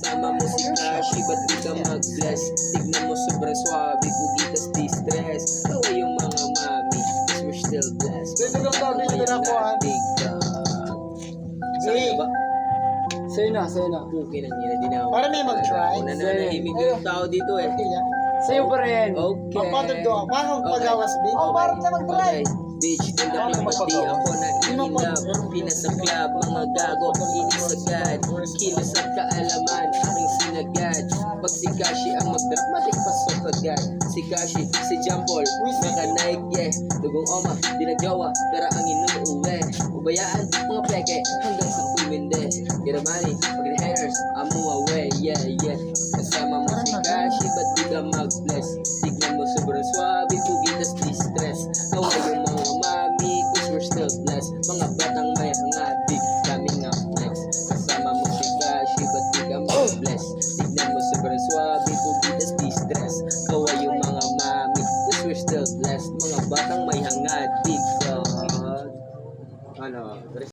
Sama mo si Kashi, ba't di ka mag-bless? Tignan mo sobrang swabe, pugitas di stress. Tawa yung mga mami, cause we're still blessed. Dito lang kami sa tinakuhan. Saan ba? Sa'yo na, sa'yo na. Okay na nila, di na ako. Para may mag-try. Nananahimik yung tao dito eh. Okay niya. Sa'yo pa rin. Okay. Papatod doon. Paano pag-awas, B? Oh, parang na mag-try. Okay. Bitch, in the club, pati ako na iinap. Pinasa club, mga gago, inis agad. Kilos at kaalaman, aking sinagad. Pag si Kashi ang mag-drop, matik pasok agad. Si Kashi, si Jampol, naka-Nike, yeah. Dugong oma, di nagjawa, pero ang inuuwi. Ubayaan, mga peke, hanggang sa kuminde. Get money, pag haters, amu away, yeah, yeah. Kasama mo si Kashi, ba't di ka mag-bless? Tignan mo sobrang swabe, pugitas di stress. Tawa yung mga mami, cause we're still blessed. Mga batang may hangadi, coming up next. Kasama mo si Kashi, ba't di ka mag-bless? Tignan mo sobrang swabe, pugitas di stress. Tawa yung mga mami, cause we're still blessed. Mga batang may hangadi, God. Ano?